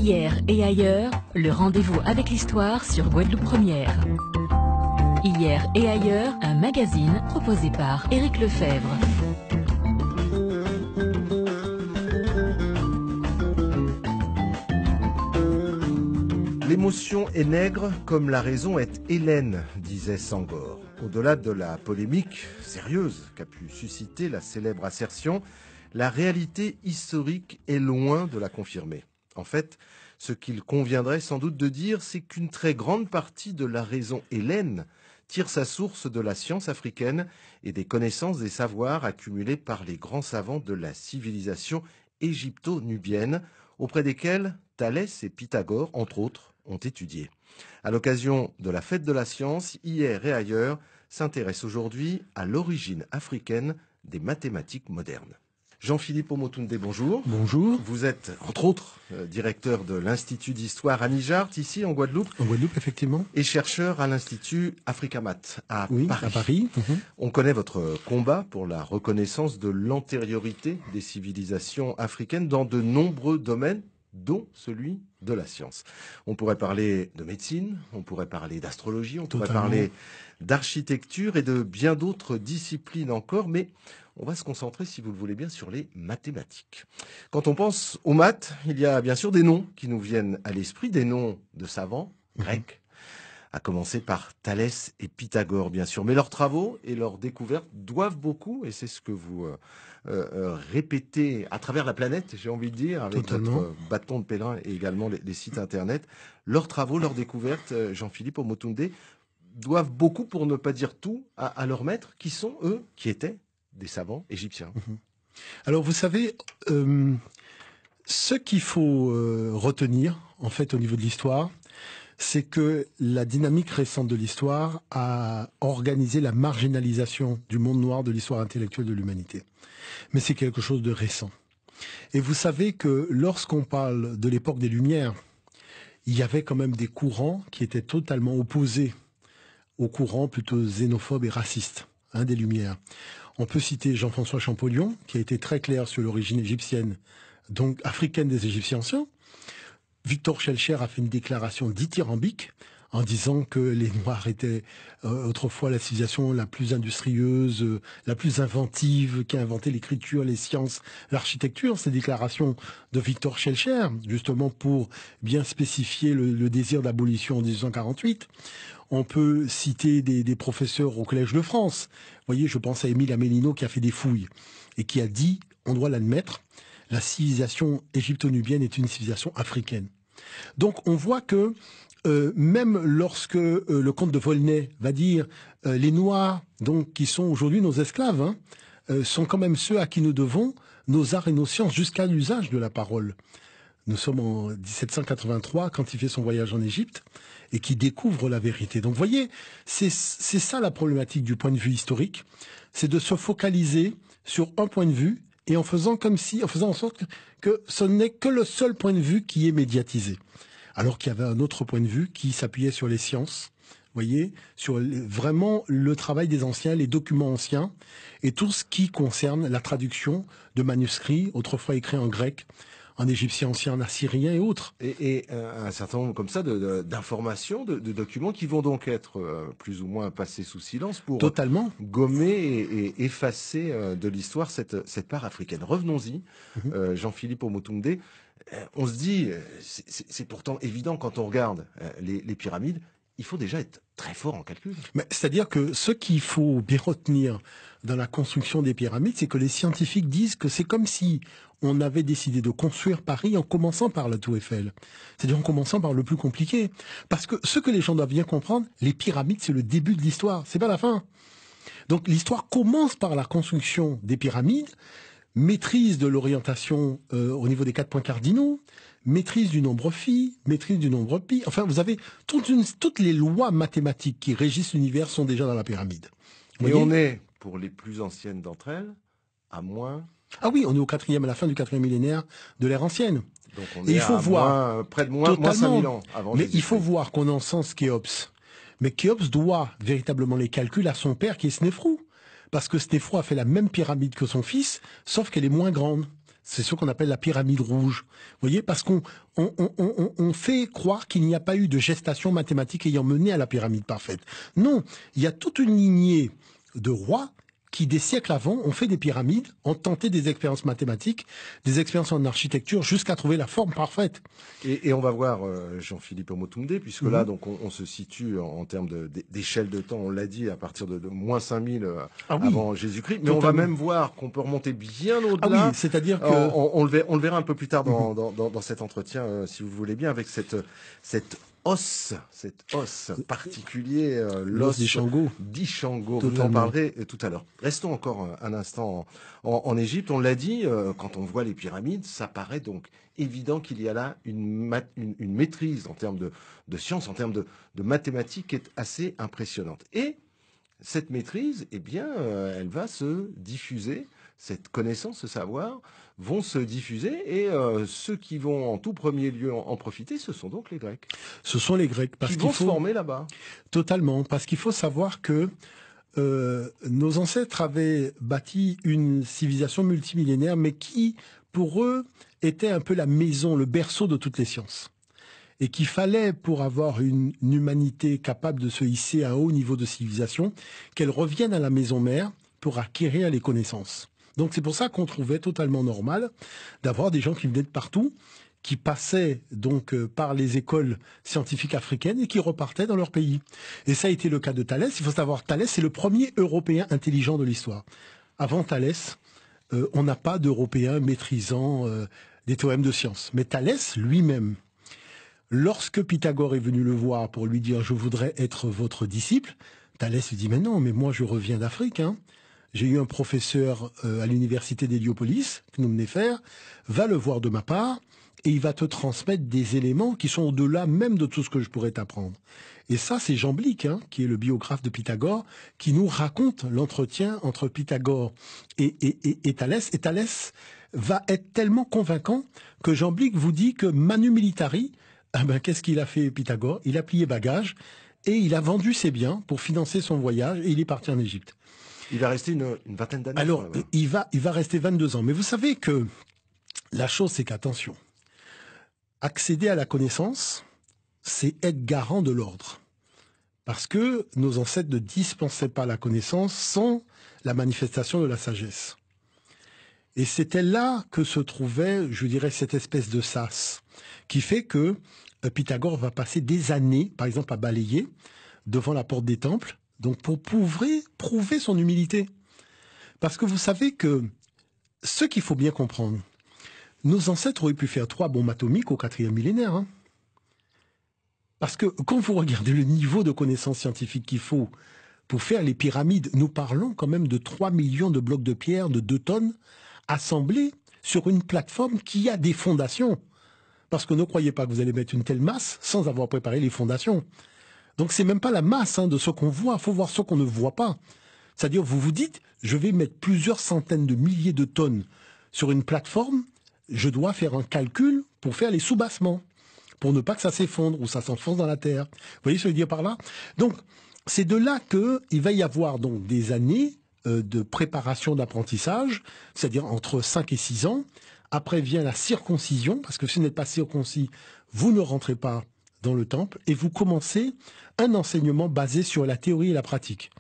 Hier et ailleurs, le rendez-vous avec l'histoire sur Guadeloupe Première. Hier et ailleurs, un magazine proposé par Éric Lefebvre. L'émotion est nègre comme la raison est hélène, disait Senghor. Au-delà de la polémique sérieuse qu'a pu susciter la célèbre assertion, la réalité historique est loin de la confirmer. En fait, ce qu'il conviendrait sans doute de dire, c'est qu'une très grande partie de la raison hélène tire sa source de la science africaine et des connaissances et savoirs accumulés par les grands savants de la civilisation égypto-nubienne, auprès desquels Thalès et Pythagore, entre autres, ont étudié. À l'occasion de la fête de la science, hier et ailleurs, s'intéresse aujourd'hui à l'origine africaine des mathématiques modernes. Jean-Philippe Omotunde, bonjour. Bonjour. Vous êtes, entre autres, directeur de l'Institut d'histoire à Nijart, ici en Guadeloupe. En Guadeloupe, effectivement. Et chercheur à l'Institut Africamat à Paris. À Paris. On connaît votre combat pour la reconnaissance de l'antériorité des civilisations africaines dans de nombreux domaines, dont celui de la science. On pourrait parler de médecine, on pourrait parler d'astrologie, on pourrait parler d'architecture et de bien d'autres disciplines encore, mais on va se concentrer, si vous le voulez bien, sur les mathématiques. Quand on pense aux maths, il y a bien sûr des noms qui nous viennent à l'esprit, des noms de savants grecs, à commencer par Thalès et Pythagore, bien sûr. Mais leurs travaux et leurs découvertes doivent beaucoup, et c'est ce que vous répétez à travers la planète, j'ai envie de dire, avec votre bâton de pèlerin et également les sites internet. Leurs travaux, leurs découvertes, Jean-Philippe Omotunde, doivent beaucoup, pour ne pas dire tout, à leurs maîtres, qui sont eux, qui étaient des savants égyptiens. Alors vous savez, ce qu'il faut retenir, en fait, au niveau de l'histoire, c'est que la dynamique récente de l'histoire a organisé la marginalisation du monde noir de l'histoire intellectuelle de l'humanité. Mais c'est quelque chose de récent. Et vous savez que lorsqu'on parle de l'époque des Lumières, il y avait quand même des courants qui étaient totalement opposés aux courants plutôt xénophobes et racistes des Lumières. On peut citer Jean-François Champollion, qui a été très clair sur l'origine égyptienne, donc africaine des Égyptiens anciens. Victor Schœlcher a fait une déclaration dithyrambique en disant que les Noirs étaient autrefois la civilisation la plus industrieuse, la plus inventive, qui a inventé l'écriture, les sciences, l'architecture. Ces déclarations de Victor Schœlcher, justement pour bien spécifier le désir d'abolition en 1848. On peut citer des professeurs au Collège de France. Vous voyez, je pense à Émile Amélino qui a fait des fouilles et qui a dit, on doit l'admettre, la civilisation égypto-nubienne est une civilisation africaine. Donc on voit que même lorsque le comte de Volney va dire les Noirs, donc qui sont aujourd'hui nos esclaves, sont quand même ceux à qui nous devons nos arts et nos sciences jusqu'à l'usage de la parole. Nous sommes en 1783 quand il fait son voyage en Égypte et qui découvre la vérité. Donc vous voyez, c'est ça la problématique du point de vue historique, c'est de se focaliser sur un point de vue et en faisant en sorte que ce n'est que le seul point de vue qui est médiatisé. Alors qu'il y avait un autre point de vue qui s'appuyait sur les sciences, vous voyez, sur vraiment le travail des anciens, les documents anciens et tout ce qui concerne la traduction de manuscrits, autrefois écrits en grec, en égyptien ancien, en assyrien et autres. Et un certain nombre comme ça d'informations, de documents qui vont donc être plus ou moins passés sous silence pour gommer et effacer de l'histoire cette part africaine. Revenons-y, Jean-Philippe Omotunde. On se dit, c'est pourtant évident quand on regarde les pyramides, il faut déjà être très fort en calcul. C'est-à-dire que ce qu'il faut bien retenir dans la construction des pyramides, c'est que les scientifiques disent que c'est comme si on avait décidé de construire Paris en commençant par la Tour Eiffel. C'est-à-dire en commençant par le plus compliqué. Parce que ce que les gens doivent bien comprendre, les pyramides, c'est le début de l'histoire, c'est pas la fin. Donc l'histoire commence par la construction des pyramides, maîtrise de l'orientation au niveau des 4 points cardinaux, maîtrise du nombre phi, maîtrise du nombre pi. Enfin, vous avez toutes les lois mathématiques qui régissent l'univers sont déjà dans la pyramide. Et on est, pour les plus anciennes d'entre elles, à moins... Ah oui, on est à la fin du 4e millénaire de l'ère ancienne. Donc on est près de moins 5000 ans avant Mais il faut voir qu'on encense Khéops. Mais Khéops doit véritablement les calculs à son père qui est Snéfrou. Parce que Snéfrou a fait la même pyramide que son fils, sauf qu'elle est moins grande. C'est ce qu'on appelle la pyramide rouge. Vous voyez, parce on fait croire qu'il n'y a pas eu de gestation mathématique ayant mené à la pyramide parfaite. Non, il y a toute une lignée de rois qui, des siècles avant, ont fait des pyramides, ont tenté des expériences mathématiques, des expériences en architecture, jusqu'à trouver la forme parfaite. Et on va voir Jean-Philippe Omotoundé, puisque là, donc, on se situe en termes d'échelle de temps, on l'a dit, à partir de moins 5000 avant Jésus-Christ. Mais on va même voir qu'on peut remonter bien au-delà. Ah oui, c'est-à-dire que... On le verra un peu plus tard dans cet entretien, si vous voulez bien, avec cet os particulier, l'os d'Ishango. Vous en parlerez tout à l'heure. Restons encore un instant en Égypte. On l'a dit, quand on voit les pyramides, ça paraît donc évident qu'il y a là une maîtrise en termes de science, en termes de mathématiques qui est assez impressionnante. Et cette maîtrise, eh bien, elle va se diffuser. Cette connaissance, ce savoir, vont se diffuser et ceux qui vont en tout premier lieu en profiter, ce sont donc les Grecs. Ce sont les Grecs. Qui vont se former là-bas. Totalement, parce qu'il faut savoir que nos ancêtres avaient bâti une civilisation multimillénaire, mais qui, pour eux, était un peu la maison, le berceau de toutes les sciences. Et qu'il fallait, pour avoir une humanité capable de se hisser à un haut niveau de civilisation, qu'elle revienne à la maison mère pour acquérir les connaissances. Donc c'est pour ça qu'on trouvait totalement normal d'avoir des gens qui venaient de partout, qui passaient donc par les écoles scientifiques africaines et qui repartaient dans leur pays. Et ça a été le cas de Thalès. Il faut savoir, Thalès, c'est le premier Européen intelligent de l'histoire. Avant Thalès, on n'a pas d'Européen maîtrisant des théorèmes de science. Mais Thalès lui-même, lorsque Pythagore est venu le voir pour lui dire « je voudrais être votre disciple », Thalès lui dit « mais non, mais moi je reviens d'Afrique, hein. J'ai eu un professeur à l'université d'Héliopolis, que nous venez faire, va le voir de ma part, et il va te transmettre des éléments qui sont au-delà même de tout ce que je pourrais t'apprendre. » Et ça, c'est Jamblique, hein, qui est le biographe de Pythagore, qui nous raconte l'entretien entre Pythagore et Thalès. Et Thalès va être tellement convaincant que Jamblique vous dit que Manu Militari, qu'est-ce qu'il a fait Pythagore? Il a plié bagage et il a vendu ses biens pour financer son voyage et il est parti en Égypte. Il va rester une vingtaine d'années. Alors, il va rester 22 ans. Mais vous savez que la chose, c'est qu'attention, accéder à la connaissance, c'est être garant de l'ordre. Parce que nos ancêtres ne dispensaient pas la connaissance sans la manifestation de la sagesse. Et c'était là que se trouvait, je dirais, cette espèce de sas, qui fait que Pythagore va passer des années, par exemple, à balayer devant la porte des temples, donc pour prouver son humilité. Parce que vous savez que ce qu'il faut bien comprendre, nos ancêtres auraient pu faire 3 bombes atomiques au 4e millénaire. Hein. Parce que quand vous regardez le niveau de connaissances scientifiques qu'il faut pour faire les pyramides, nous parlons quand même de 3 millions de blocs de pierre de 2 tonnes assemblés sur une plateforme qui a des fondations. Parce que ne croyez pas que vous allez mettre une telle masse sans avoir préparé les fondations. Donc c'est même pas la masse de ce qu'on voit, il faut voir ce qu'on ne voit pas. C'est-à-dire, vous vous dites, je vais mettre plusieurs centaines de milliers de tonnes sur une plateforme, je dois faire un calcul pour faire les soubassements, pour ne pas que ça s'effondre ou ça s'enfonce dans la terre. Vous voyez ce que je veux dire par là? Donc, c'est de là qu'il va y avoir donc des années de préparation d'apprentissage, c'est-à-dire entre 5 et 6 ans. Après vient la circoncision, parce que si vous n'êtes pas circoncis, vous ne rentrez pas dans le temple, et vous commencez un enseignement basé sur la théorie et la pratique.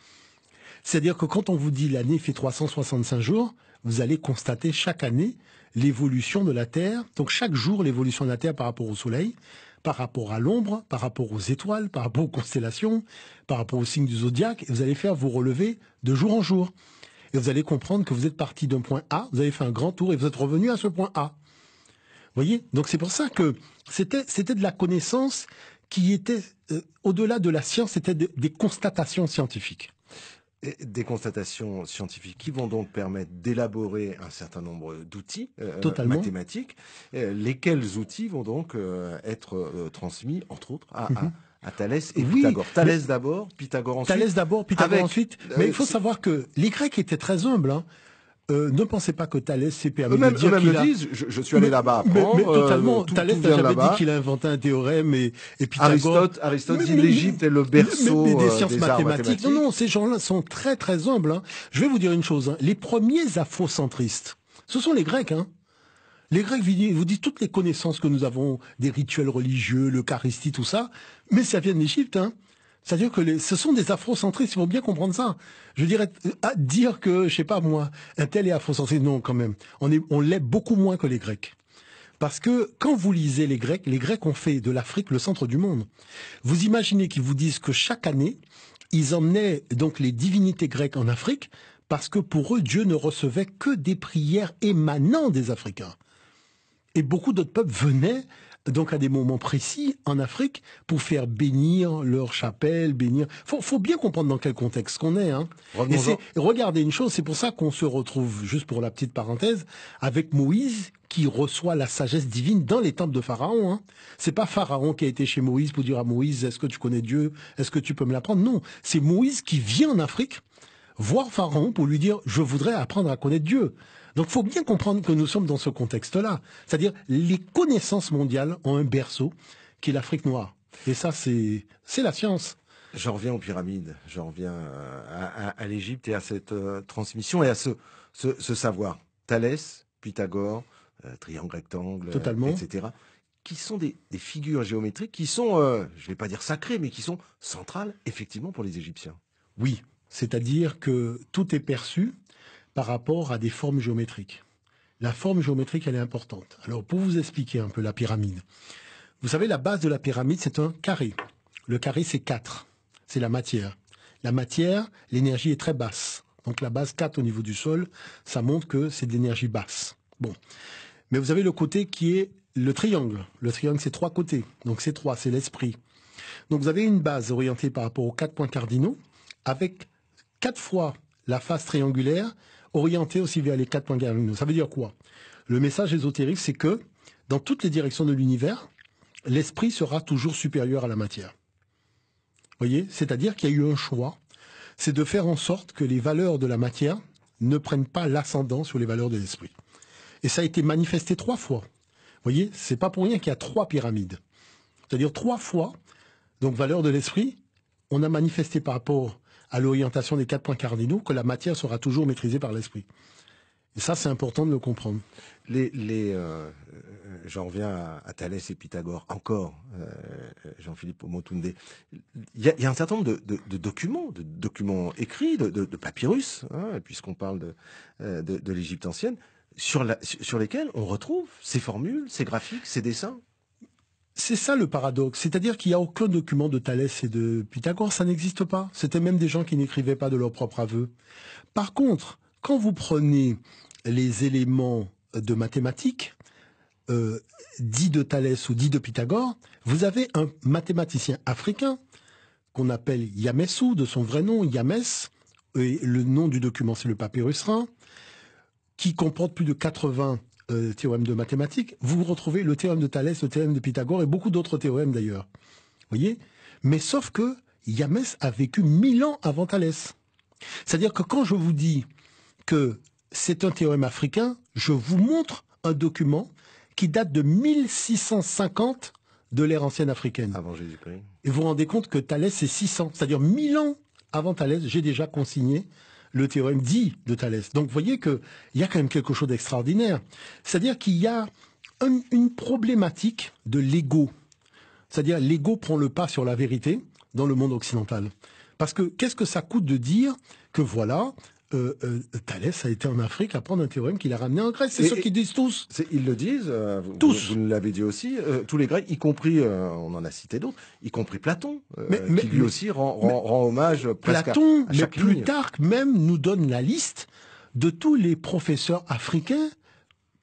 C'est-à-dire que quand on vous dit l'année fait 365 jours, vous allez constater chaque année l'évolution de la Terre, donc chaque jour l'évolution de la Terre par rapport au Soleil, par rapport à l'ombre, par rapport aux étoiles, par rapport aux constellations, par rapport aux signes du zodiaque, et vous allez faire vous relever de jour en jour. Et vous allez comprendre que vous êtes parti d'un point A, vous avez fait un grand tour et vous êtes revenu à ce point A. Vous voyez? Donc c'est pour ça que c'était de la connaissance qui était, au-delà de la science, c'était des constatations scientifiques. Et des constatations scientifiques qui vont donc permettre d'élaborer un certain nombre d'outils mathématiques, lesquels outils vont donc être transmis, entre autres, à Thalès et Pythagore. Thalès d'abord, Pythagore ensuite. Thalès d'abord, Pythagore ensuite. Mais il faut savoir que les Grecs étaient très humbles, hein. Ne pensez pas que Thalès s'est permis de dire qu'il a... disent, je suis allé là-bas apprendre. Mais totalement, Thalès n'a jamais dit qu'il a inventé un théorème et Pythagore... Aristote dit l'Égypte est le berceau des sciences des arts mathématiques. Non, ces gens-là sont très très humbles. Hein. Je vais vous dire une chose. Hein. Les premiers afrocentristes, ce sont les Grecs. Hein. Les Grecs vous disent toutes les connaissances que nous avons, des rituels religieux, l'Eucharistie, tout ça, mais ça vient d'Égypte, hein. C'est-à-dire que ce sont des afrocentristes, il faut bien comprendre ça. Je dirais, à dire que, je sais pas moi, un tel est afrocentriste, non, quand même. On l'est beaucoup moins que les Grecs. Parce que quand vous lisez les Grecs ont fait de l'Afrique le centre du monde. Vous imaginez qu'ils vous disent que chaque année, ils emmenaient donc les divinités grecques en Afrique, parce que pour eux, Dieu ne recevait que des prières émanant des Africains. Et beaucoup d'autres peuples venaient donc à des moments précis en Afrique pour faire bénir leur chapelle, bénir. Faut bien comprendre dans quel contexte qu'on est, hein. Et regardez une chose, c'est pour ça qu'on se retrouve, juste pour la petite parenthèse, avec Moïse qui reçoit la sagesse divine dans les temples de Pharaon, hein. C'est pas Pharaon qui a été chez Moïse pour dire à Moïse, est-ce que tu connais Dieu? Est-ce que tu peux me l'apprendre? Non. C'est Moïse qui vient en Afrique voir Pharaon pour lui dire, je voudrais apprendre à connaître Dieu. Donc, il faut bien comprendre que nous sommes dans ce contexte-là. C'est-à-dire, les connaissances mondiales ont un berceau qui est l'Afrique noire. Et ça, c'est la science. J'en reviens aux pyramides, j'en reviens à l'Égypte et à cette transmission et à ce savoir. Thalès, Pythagore, triangle, rectangle, totalement, etc., qui sont des figures géométriques qui sont, je ne vais pas dire sacrées, mais qui sont centrales, effectivement, pour les Égyptiens. Oui, c'est-à-dire que tout est perçu par rapport à des formes géométriques. La forme géométrique, elle est importante. Alors, pour vous expliquer un peu la pyramide, vous savez, la base de la pyramide, c'est un carré. Le carré, c'est 4. C'est la matière. La matière, l'énergie est très basse. Donc, la base 4 au niveau du sol, ça montre que c'est de l'énergie basse. Bon. Mais vous avez le côté qui est le triangle. Le triangle, c'est 3 côtés. Donc, c'est 3, c'est l'esprit. Donc, vous avez une base orientée par rapport aux 4 points cardinaux, avec 4 fois la face triangulaire, orientée aussi vers les 4 points cardinaux. Ça veut dire quoi? Le message ésotérique, c'est que dans toutes les directions de l'univers, l'esprit sera toujours supérieur à la matière. Vous voyez? C'est-à-dire qu'il y a eu un choix, c'est de faire en sorte que les valeurs de la matière ne prennent pas l'ascendant sur les valeurs de l'esprit. Et ça a été manifesté 3 fois. Vous voyez? C'est pas pour rien qu'il y a 3 pyramides. C'est-à-dire 3 fois, donc valeur de l'esprit, on a manifesté par rapport à l'orientation des 4 points cardinaux, que la matière sera toujours maîtrisée par l'esprit. Et ça, c'est important de le comprendre. J'en reviens à Thalès et Pythagore, encore, Jean-Philippe Omotunde. Il y a un certain nombre de documents écrits, de papyrus, hein, puisqu'on parle de l'Égypte ancienne, sur lesquels on retrouve ces formules, ces graphiques, ces dessins. C'est ça le paradoxe, c'est-à-dire qu'il n'y a aucun document de Thalès et de Pythagore, ça n'existe pas. C'était même des gens qui n'écrivaient pas de leur propre aveu. Par contre, quand vous prenez les éléments de mathématiques, dits de Thalès ou dits de Pythagore, vous avez un mathématicien africain qu'on appelle Yamessou, de son vrai nom, Yamès, et le nom du document c'est le papyrus Rhin, qui comporte plus de 80 théorème de mathématiques, vous retrouvez le théorème de Thalès, le théorème de Pythagore et beaucoup d'autres théorèmes d'ailleurs. Vous voyez? Mais sauf que Yamès a vécu 1000 ans avant Thalès. C'est-à-dire que quand je vous dis que c'est un théorème africain, je vous montre un document qui date de 1650 de l'ère ancienne africaine. Avant Jésus-Christ. Et vous vous rendez compte que Thalès c'est 600, c'est-à-dire 1000 ans avant Thalès, j'ai déjà consigné le théorème dit de Thalès. Donc vous voyez qu'il y a quand même quelque chose d'extraordinaire. C'est-à-dire qu'il y a une problématique de l'ego. C'est-à-dire l'ego prend le pas sur la vérité dans le monde occidental. Parce que qu'est-ce que ça coûte de dire que voilà, Thalès a été en Afrique à prendre un théorème qu'il a ramené en Grèce. C'est ce qu'ils disent tous. Ils le disent, tous. Vous nous l'avez dit aussi, tous les Grecs, y compris, on en a cité d'autres, y compris Platon, qui lui aussi rend hommage presque Platon, à chaque mais ligne. Plutarque même nous donne la liste de tous les professeurs africains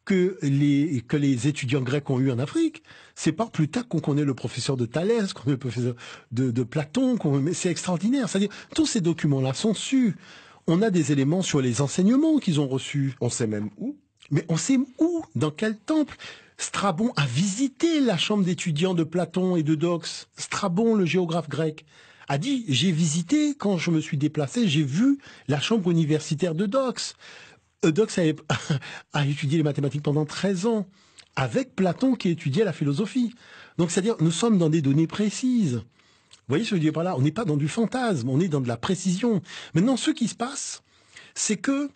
que les étudiants grecs ont eu en Afrique. C'est par Plutarque qu'on connaît le professeur de Thalès, qu'on connaît le professeur de Platon, c'est extraordinaire. C'est-à-dire, tous ces documents-là sont su. On a des éléments sur les enseignements qu'ils ont reçus. On sait même où. Mais on sait où, dans quel temple. Strabon a visité la chambre d'étudiants de Platon et de Dox. Strabon, le géographe grec, a dit, j'ai visité, quand je me suis déplacé, j'ai vu la chambre universitaire de Dox. Dox a étudié les mathématiques pendant 13 ans, avec Platon qui étudiait la philosophie. Donc, c'est-à-dire, nous sommes dans des données précises. Vous voyez ce que je veux dire par là? On n'est pas dans du fantasme, on est dans de la précision. Maintenant, ce qui se passe, c'est que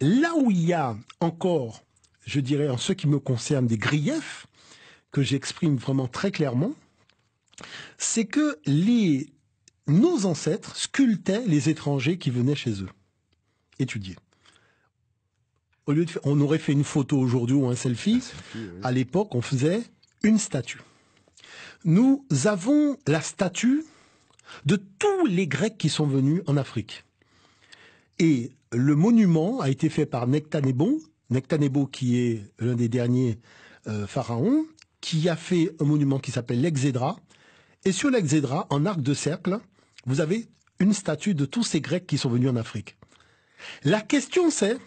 là où il y a encore je dirais, en ce qui me concerne, des griefs que j'exprime vraiment très clairement, c'est que nos ancêtres sculptaient les étrangers qui venaient chez eux étudier. Au lieu on aurait fait une photo aujourd'hui ou un selfie, oui. À l'époque, on faisait une statue. Nous avons la statue de tous les Grecs qui sont venus en Afrique. Et le monument a été fait par Nectanebo qui est l'un des derniers pharaons, qui a fait un monument qui s'appelle l'Exédra. Et sur l'Exédra, en arc de cercle, vous avez une statue de tous ces Grecs qui sont venus en Afrique. La question c'est,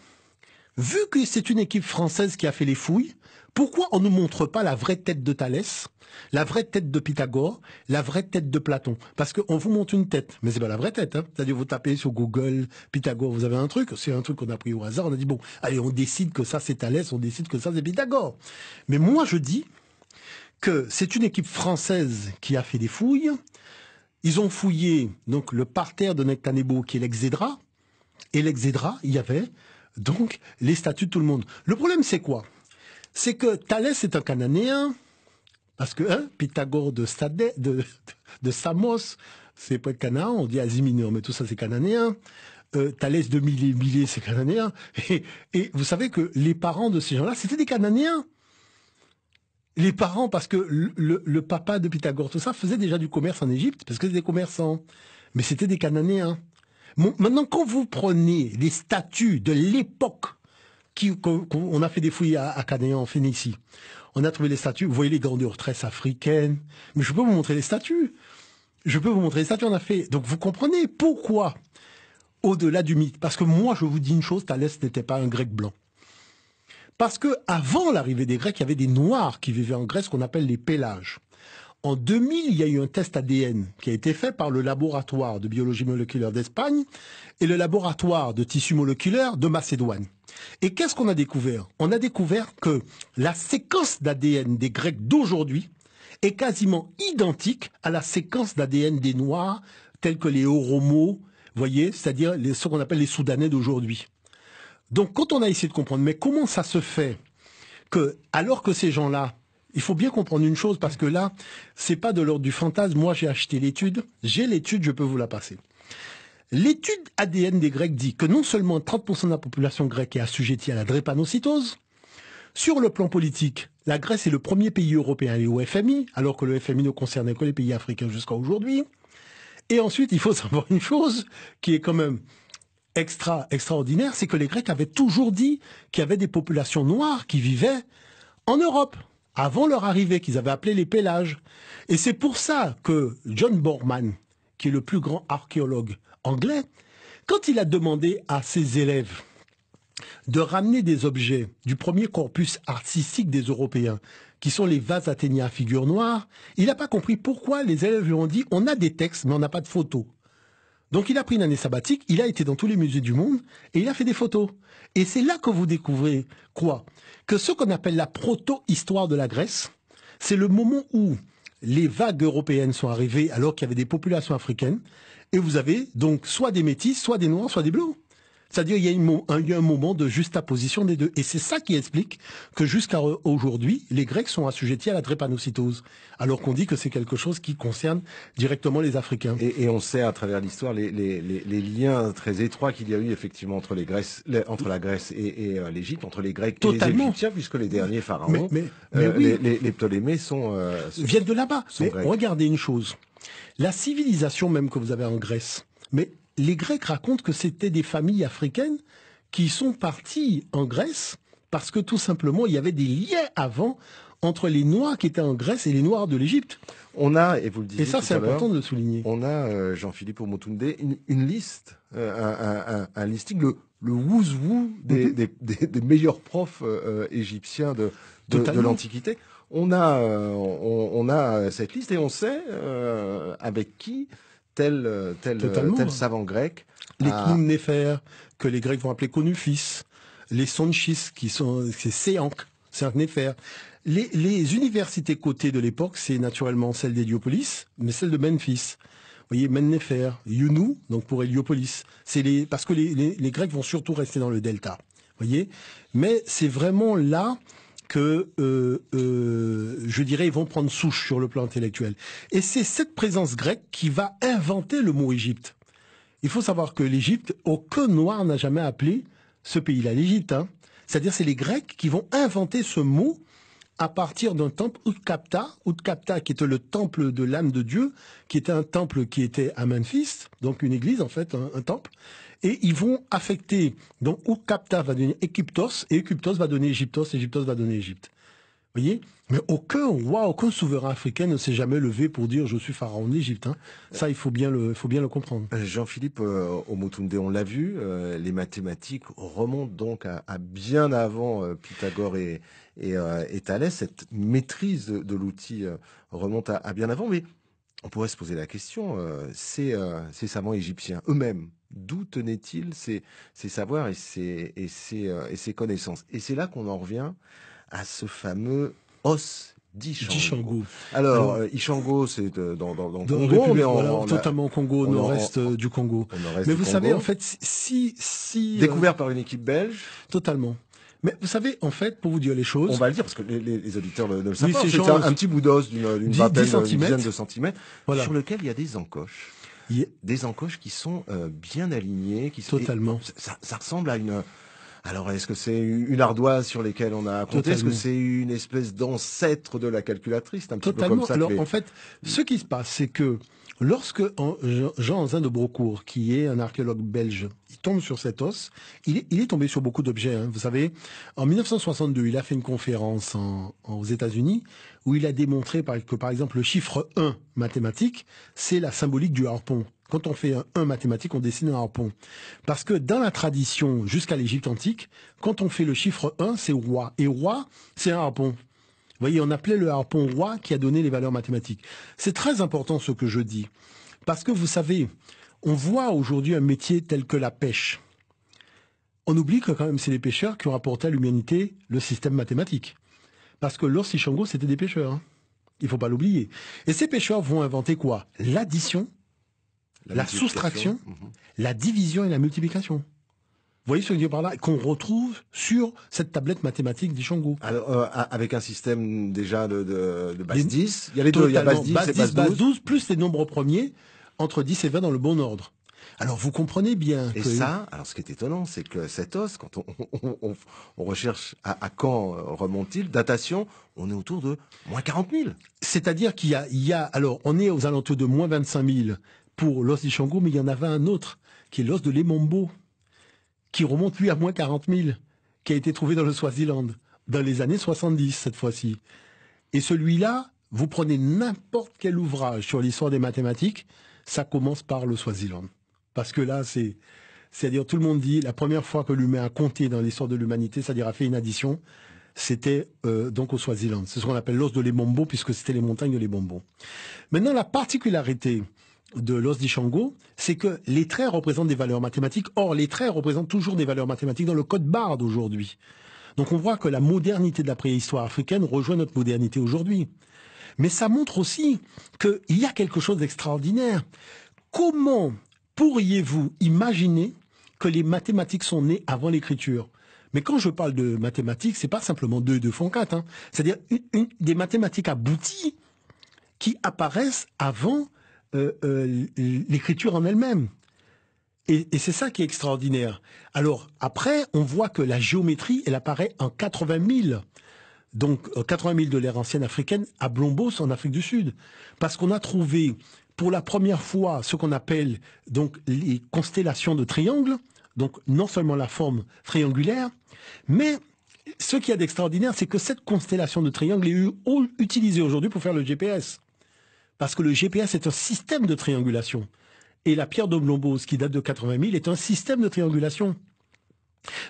vu que c'est une équipe française qui a fait les fouilles, pourquoi on ne montre pas la vraie tête de Thalès, la vraie tête de Pythagore, la vraie tête de Platon? Parce qu'on vous montre une tête, mais c'est pas la vraie tête. Hein. C'est-à-dire vous tapez sur Google Pythagore, vous avez un truc, c'est un truc qu'on a pris au hasard, on a dit bon, allez, on décide que ça c'est Thalès, on décide que ça c'est Pythagore. Mais moi je dis que c'est une équipe française qui a fait des fouilles. Ils ont fouillé donc le parterre de Nectanebo qui est l'Exédra, et l'Exédra, il y avait donc les statues de tout le monde. Le problème c'est quoi? C'est que Thalès est un Cananéen, parce que Pythagore de Samos, c'est pas Canaan, on dit Asie mineure, mais tout ça c'est cananéen. Thalès de Milet, c'est cananéen. Et vous savez que les parents de ces gens-là, c'était des Cananéens. Les parents, parce que le papa de Pythagore, tout ça, faisait déjà du commerce en Égypte, parce que c'était des commerçants. Mais c'était des Cananéens. Bon, maintenant, quand vous prenez les statues de l'époque, on a fait des fouilles à Canaan, en Phénicie, on a trouvé les statues, vous voyez les grandes tresses africaines, mais je peux vous montrer les statues. On a fait. Donc vous comprenez pourquoi, au-delà du mythe, parce que moi je vous dis une chose, Thalès n'était pas un Grec blanc. Parce que avant l'arrivée des Grecs, il y avait des Noirs qui vivaient en Grèce qu'on appelle les Pélages. En 2000, il y a eu un test ADN qui a été fait par le laboratoire de biologie moléculaire d'Espagne et le laboratoire de tissus moléculaires de Macédoine. Et qu'est-ce qu'on a découvert? On a découvert que la séquence d'ADN des Grecs d'aujourd'hui est quasiment identique à la séquence d'ADN des Noirs, tels que les Oromos, voyez, c'est-à-dire ce qu'on appelle les Soudanais d'aujourd'hui. Donc quand on a essayé de comprendre, mais comment ça se fait que, alors que ces gens-là, il faut bien comprendre une chose, parce que là, c'est pas de l'ordre du fantasme. Moi, j'ai acheté l'étude. J'ai l'étude, je peux vous la passer. L'étude ADN des Grecs dit que non seulement 30% de la population grecque est assujettie à la drépanocytose, sur le plan politique, la Grèce est le premier pays européen à aller au FMI, alors que le FMI ne concernait que les pays africains jusqu'à aujourd'hui. Et ensuite, il faut savoir une chose qui est quand même extraordinaire, c'est que les Grecs avaient toujours dit qu'il y avait des populations noires qui vivaient en Europe, avant leur arrivée, qu'ils avaient appelé les Pélages. Et c'est pour ça que John Borman, qui est le plus grand archéologue anglais, quand il a demandé à ses élèves de ramener des objets du premier corpus artistique des Européens, qui sont les vases athéniens à figure noire, il n'a pas compris pourquoi les élèves lui ont dit « on a des textes, mais on n'a pas de photos ». Donc il a pris une année sabbatique, il a été dans tous les musées du monde et il a fait des photos. Et c'est là que vous découvrez quoi? Que ce qu'on appelle la proto-histoire de la Grèce, c'est le moment où les vagues européennes sont arrivées alors qu'il y avait des populations africaines et vous avez donc soit des métis, soit des noirs, soit des blancs. C'est-à-dire il y a un moment de juxtaposition des deux. Et c'est ça qui explique que jusqu'à aujourd'hui, les Grecs sont assujettis à la drépanocytose, alors qu'on dit que c'est quelque chose qui concerne directement les Africains. Et on sait à travers l'histoire les liens très étroits qu'il y a eu effectivement entre la Grèce et l'Égypte, entre les Grecs et les Égyptiens, puisque les derniers pharaons, oui. les Ptolémées viennent de là-bas. Mais regardez une chose, la civilisation même que vous avez en Grèce, mais les Grecs racontent que c'était des familles africaines qui sont parties en Grèce parce que tout simplement, il y avait des liens avant entre les Noirs qui étaient en Grèce et les Noirs de l'Égypte. On a, et vous le disiez tout à l'heure, c'est important de le souligner. On a, Jean-Philippe Omotunde, une liste, un listing, le who's who des meilleurs profs égyptiens de l'Antiquité. On a cette liste et on sait avec qui tel savant grec. Les Khnumnéfer, que les Grecs vont appeler Conufis, les Sonchis, c'est Séankh-Néfer. Les universités cotées de l'époque, c'est naturellement celle d'Héliopolis, mais celle de Memphis. Vous voyez, Mennefer, Younou, donc pour Héliopolis. Parce que les Grecs vont surtout rester dans le delta. voyez. Mais c'est vraiment là que, je dirais, ils vont prendre souche sur le plan intellectuel. Et c'est cette présence grecque qui va inventer le mot Égypte. Il faut savoir que l'Égypte, aucun noir n'a jamais appelé ce pays-là l'Égypte. Hein. C'est-à-dire, c'est les Grecs qui vont inventer ce mot à partir d'un temple Utkapta, qui était le temple de l'âme de Dieu, qui était un temple qui était à Memphis, donc une église en fait, un temple. Et ils vont affecter, donc Utkapta va donner Égyptos, et Égyptos va donner Égyptos, Égyptos va donner Égypte. Vous voyez? Mais aucun roi, aucun souverain africain ne s'est jamais levé pour dire je suis pharaon d'Égypte. Hein. Ça, il faut bien le comprendre. Jean-Philippe Omotunde, on l'a vu, les mathématiques remontent donc à bien avant Pythagore et Thalès. Cette maîtrise de l'outil remonte à bien avant, mais on pourrait se poser la question, ces savants égyptiens eux-mêmes, d'où tenaient-ils ces savoirs et ces connaissances? Et c'est là qu'on en revient à ce fameux os d'Ishango. Alors, Ishango, c'est dans le Congo, mais totalement au Congo, au nord-est du Congo. Mais vous savez, en fait, si découvert par une équipe belge. Totalement. Mais vous savez, en fait, pour vous dire les choses... On va le dire, parce que les auditeurs ne le savent pas. C'est un petit bout d'os d'une vingtaine, une dizaine de centimètres, voilà, sur lequel il y a des encoches. Des encoches qui sont bien alignées. Totalement. Ça ressemble à une... Alors, est-ce que c'est une ardoise sur lesquelles on a compté? Est-ce que c'est une espèce d'ancêtre de la calculatrice? C'est un petit peu comme ça. Alors, en fait, ce qui se passe, c'est que lorsque Jean-Anzin de Brocourt, qui est un archéologue belge, il tombe sur cet os, il est tombé sur beaucoup d'objets. Hein. Vous savez, en 1962, il a fait une conférence aux États-Unis où il a démontré que, par exemple, le chiffre 1 mathématique, c'est la symbolique du harpon. Quand on fait un 1 mathématique, on dessine un harpon. Parce que dans la tradition, jusqu'à l'Égypte antique, quand on fait le chiffre 1, c'est roi. Et roi, c'est un harpon. Vous voyez, on appelait le harpon roi qui a donné les valeurs mathématiques. C'est très important ce que je dis. Parce que vous savez, on voit aujourd'hui un métier tel que la pêche. On oublie que quand même c'est les pêcheurs qui ont apporté à l'humanité le système mathématique. Parce que l'os Ishango, c'était des pêcheurs. Hein. Il faut pas l'oublier. Et ces pêcheurs vont inventer quoi? L'addition, la soustraction, la division et la multiplication. Vous voyez ce que je veux dire par là? Qu'on retrouve sur cette tablette mathématique d'Ishango. Alors, avec un système déjà de base 10, il y a les deux, il y a base 10 et base 12. Plus les nombres premiers, entre 10 et 20 dans le bon ordre. Alors, vous comprenez bien et ça, alors ce qui est étonnant, c'est que cet os, quand on recherche à quand remonte-t-il, datation, on est autour de moins 40 000. C'est-à-dire qu'il y a, alors, on est aux alentours de moins 25 000 pour l'os d'Ishango, mais il y en avait un autre, qui est l'os de Lemombo, qui remonte, lui, à moins 40 000, qui a été trouvé dans le Swaziland, dans les années 70, cette fois-ci. Et celui-là, vous prenez n'importe quel ouvrage sur l'histoire des mathématiques, ça commence par le Swaziland. Parce que là, c'est-à-dire, tout le monde dit, la première fois que l'humain a compté dans l'histoire de l'humanité, c'est-à-dire a fait une addition, c'était donc au Swaziland. C'est ce qu'on appelle l'os de Lemombo, puisque c'était les montagnes de Lemombo. Maintenant, la particularité de l'os d'Ishango, c'est que les traits représentent des valeurs mathématiques. Or, les traits représentent toujours des valeurs mathématiques dans le code barre d'aujourd'hui. Donc, on voit que la modernité de la préhistoire africaine rejoint notre modernité aujourd'hui. Mais ça montre aussi qu'il y a quelque chose d'extraordinaire. Comment pourriez-vous imaginer que les mathématiques sont nées avant l'écriture? Mais quand je parle de mathématiques, c'est pas simplement 2 et 2 font 4. Hein. C'est-à-dire des mathématiques abouties qui apparaissent avant l'écriture en elle-même. Et c'est ça qui est extraordinaire. Alors, après, on voit que la géométrie, elle apparaît en 80 000. Donc, 80 000 de l'ère ancienne africaine à Blombos, en Afrique du Sud. Parce qu'on a trouvé, pour la première fois, ce qu'on appelle donc les constellations de triangles. Donc, non seulement la forme triangulaire, mais ce qu'il y a d'extraordinaire, c'est que cette constellation de triangles est utilisée aujourd'hui pour faire le GPS. Parce que le GPS est un système de triangulation. Et la pierre de Blombos, qui date de 80 000, est un système de triangulation.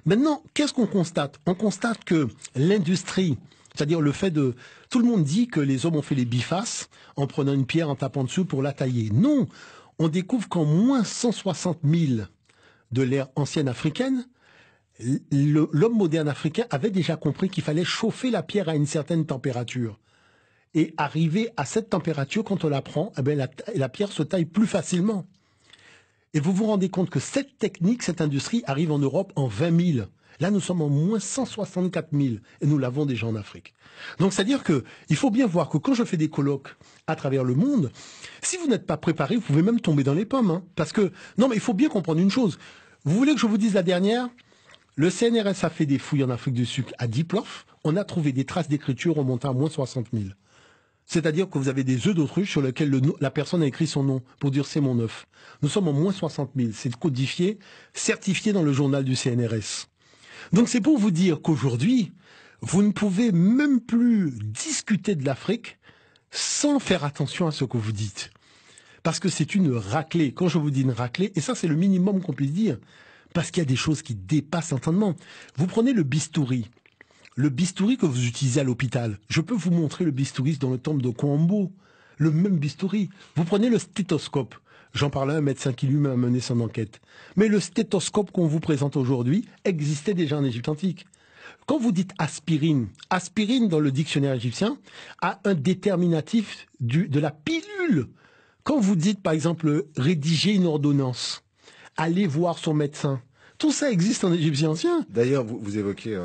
Maintenant, qu'est-ce qu'on constate? On constate que l'industrie, c'est-à-dire le fait de... Tout le monde dit que les hommes ont fait les bifaces en prenant une pierre, en tapant dessus pour la tailler. Non, on découvre qu'en moins 160 000 de l'ère ancienne africaine, l'homme moderne africain avait déjà compris qu'il fallait chauffer la pierre à une certaine température. Et arriver à cette température, quand on la prend, eh bien, la pierre se taille plus facilement. Et vous vous rendez compte que cette technique, cette industrie arrive en Europe en 20 000. Là, nous sommes en moins 164 000 et nous l'avons déjà en Afrique. Donc, c'est-à-dire que il faut bien voir que quand je fais des colloques à travers le monde, si vous n'êtes pas préparé, vous pouvez même tomber dans les pommes. Hein, parce que, non, mais il faut bien comprendre une chose. Vous voulez que je vous dise la dernière? Le CNRS a fait des fouilles en Afrique du Sud à Diplof. On a trouvé des traces d'écriture remontant à moins 60 000. C'est-à-dire que vous avez des œufs d'autruche sur lesquels la personne a écrit son nom pour dire c'est mon œuf. Nous sommes en moins 60 000. C'est codifié, certifié dans le journal du CNRS. Donc c'est pour vous dire qu'aujourd'hui, vous ne pouvez même plus discuter de l'Afrique sans faire attention à ce que vous dites. Parce que c'est une raclée. Quand je vous dis une raclée, et ça c'est le minimum qu'on puisse dire, parce qu'il y a des choses qui dépassent l'entendement. Vous prenez le bistouri. Le bistouri que vous utilisez à l'hôpital. Je peux vous montrer le bistouri dans le temple de Kwambo. Le même bistouri. Vous prenez le stéthoscope. J'en parlais à un médecin qui lui-même a mené son enquête. Mais le stéthoscope qu'on vous présente aujourd'hui existait déjà en Égypte antique. Quand vous dites aspirine, aspirine dans le dictionnaire égyptien a un déterminatif de la pilule. Quand vous dites par exemple rédiger une ordonnance, aller voir son médecin, tout ça existe en égyptien ancien. D'ailleurs, vous évoquez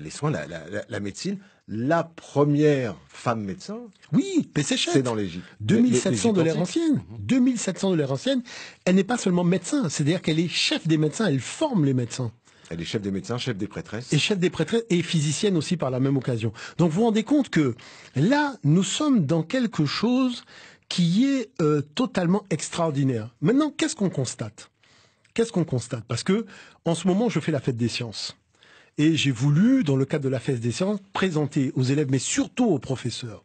les soins, la médecine. La première femme médecin, oui, Pécéchette, c'est dans l'Égypte. 2700 de l'ère ancienne. 2700 de l'ère ancienne. Elle n'est pas seulement médecin, c'est-à-dire qu'elle est chef des médecins, elle forme les médecins. Elle est chef des médecins, chef des prêtresses. Et chef des prêtresses et physicienne aussi par la même occasion. Donc vous vous rendez compte que là, nous sommes dans quelque chose qui est totalement extraordinaire. Maintenant, qu'est-ce qu'on constate? Qu'est-ce qu'on constate? Parce que en ce moment, je fais la fête des sciences. Et j'ai voulu, dans le cadre de la fête des sciences, présenter aux élèves, mais surtout aux professeurs,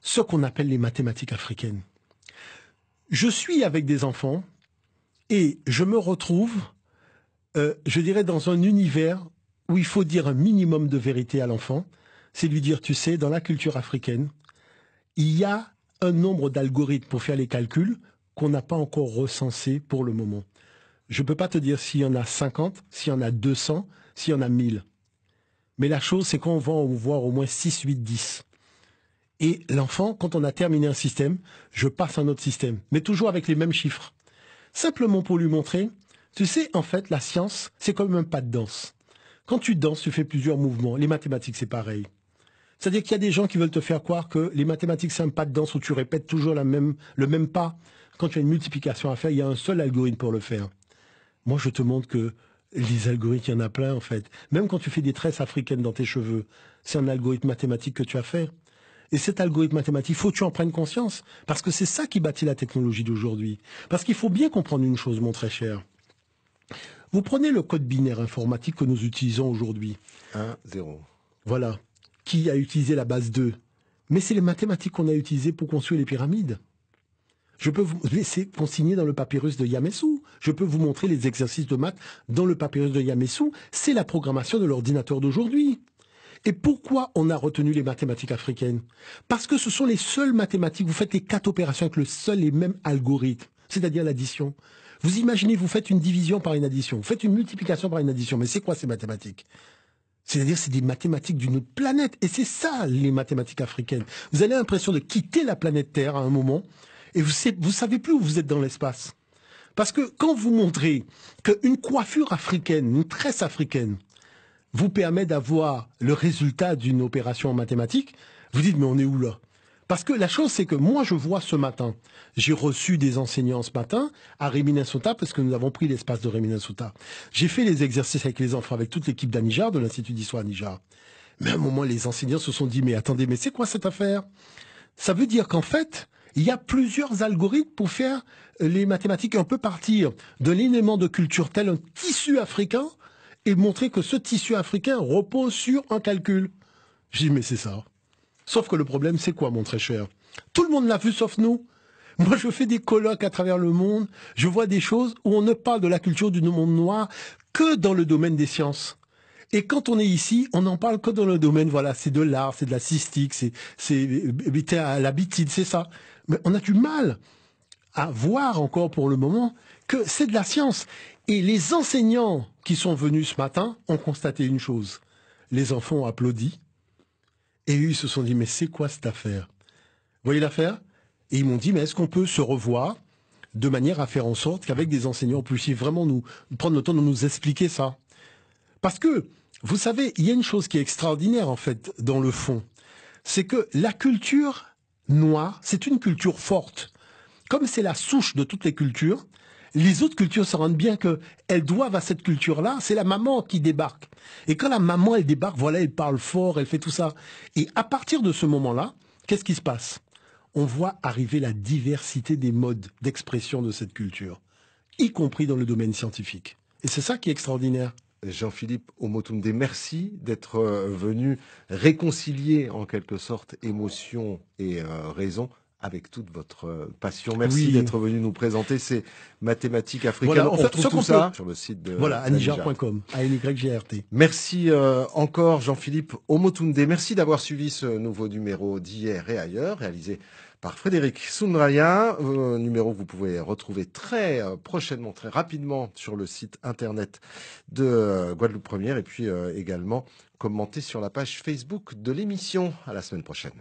ce qu'on appelle les mathématiques africaines. Je suis avec des enfants et je me retrouve, je dirais, dans un univers où il faut dire un minimum de vérité à l'enfant. C'est lui dire, tu sais, dans la culture africaine, il y a un nombre d'algorithmes pour faire les calculs qu'on n'a pas encore recensés pour le moment. Je ne peux pas te dire s'il y en a 50, s'il y en a 200, s'il y en a 1000. Mais la chose, c'est qu'on va en voir au moins 6, 8, 10. Et l'enfant, quand on a terminé un système, je passe à un autre système, mais toujours avec les mêmes chiffres. Simplement pour lui montrer, tu sais, en fait, la science, c'est comme un pas de danse. Quand tu danses, tu fais plusieurs mouvements. Les mathématiques, c'est pareil. C'est-à-dire qu'il y a des gens qui veulent te faire croire que les mathématiques, c'est un pas de danse où tu répètes toujours le même pas. Quand tu as une multiplication à faire, il y a un seul algorithme pour le faire. Moi, je te montre que les algorithmes, il y en a plein, en fait. Même quand tu fais des tresses africaines dans tes cheveux, c'est un algorithme mathématique que tu as fait. Et cet algorithme mathématique, il faut que tu en prennes conscience. Parce que c'est ça qui bâtit la technologie d'aujourd'hui. Parce qu'il faut bien comprendre une chose, mon très cher. Vous prenez le code binaire informatique que nous utilisons aujourd'hui. 1, 0. Voilà. Qui a utilisé la base 2? Mais c'est les mathématiques qu'on a utilisées pour construire les pyramides. Je peux vous laisser consigner dans le papyrus de Yamessou. Je peux vous montrer les exercices de maths dans le papyrus de Yamessou. C'est la programmation de l'ordinateur d'aujourd'hui. Et pourquoi on a retenu les mathématiques africaines? Parce que ce sont les seules mathématiques. Vous faites les 4 opérations avec le seul et même algorithme, c'est-à-dire l'addition. Vous imaginez, vous faites une division par une addition, vous faites une multiplication par une addition. Mais c'est quoi ces mathématiques? C'est-à-dire, c'est des mathématiques d'une autre planète. Et c'est ça, les mathématiques africaines. Vous avez l'impression de quitter la planète Terre à un moment, et vous savez plus où vous êtes dans l'espace. Parce que quand vous montrez qu'une coiffure africaine, une tresse africaine, vous permet d'avoir le résultat d'une opération en mathématiques, vous dites, mais on est où là? Parce que la chose, c'est que moi, je vois ce matin, j'ai reçu des enseignants ce matin à Réminansota, parce que nous avons pris l'espace de Réminansota. J'ai fait les exercices avec les enfants, avec toute l'équipe d'Anijar, de l'Institut d'Histoire Anijar. Mais à un moment, les enseignants se sont dit, mais attendez, mais c'est quoi cette affaire? Ça veut dire qu'en fait, il y a plusieurs algorithmes pour faire les mathématiques. On peut partir de l'élément de culture tel un tissu africain et montrer que ce tissu africain repose sur un calcul. Je dis, mais c'est ça. Sauf que le problème, c'est quoi, mon très cher? Tout le monde l'a vu, sauf nous. Moi, je fais des colloques à travers le monde. Je vois des choses où on ne parle de la culture du monde noir que dans le domaine des sciences. Et quand on est ici, on n'en parle que dans le domaine, voilà, c'est de l'art, c'est de la cystique, c'est à l'habitude, c'est ça. Mais on a du mal à voir encore pour le moment que c'est de la science. Et les enseignants qui sont venus ce matin ont constaté une chose. Les enfants ont applaudi. Et eux, ils se sont dit, mais c'est quoi cette affaire? Vous voyez l'affaire? Et ils m'ont dit, mais est-ce qu'on peut se revoir de manière à faire en sorte qu'avec des enseignants, on puisse vraiment nous prendre le temps de nous expliquer ça? Parce que Vous savez, il y a une chose qui est extraordinaire, en fait, dans le fond. C'est que la culture noire, c'est une culture forte. Comme c'est la souche de toutes les cultures, les autres cultures se rendent bien qu'elles doivent à cette culture-là. C'est la maman qui débarque. Et quand la maman, elle débarque, voilà, elle parle fort, elle fait tout ça. Et à partir de ce moment-là, qu'est-ce qui se passe? On voit arriver la diversité des modes d'expression de cette culture, y compris dans le domaine scientifique. Et c'est ça qui est extraordinaire. Jean-Philippe Omotunde, merci d'être venu réconcilier en quelque sorte émotion et raison avec toute votre passion. Merci d'être venu nous présenter ces mathématiques africaines. Voilà, on trouve tout ça sur le site de anijar.com, ANYGRT. Merci encore Jean-Philippe Omotunde. Merci d'avoir suivi ce nouveau numéro d'Hier et ailleurs, réalisé par Frédéric Soundraya. Numéro que vous pouvez retrouver très prochainement, très rapidement sur le site internet de Guadeloupe Première et puis également commenter sur la page Facebook de l'émission. À la semaine prochaine.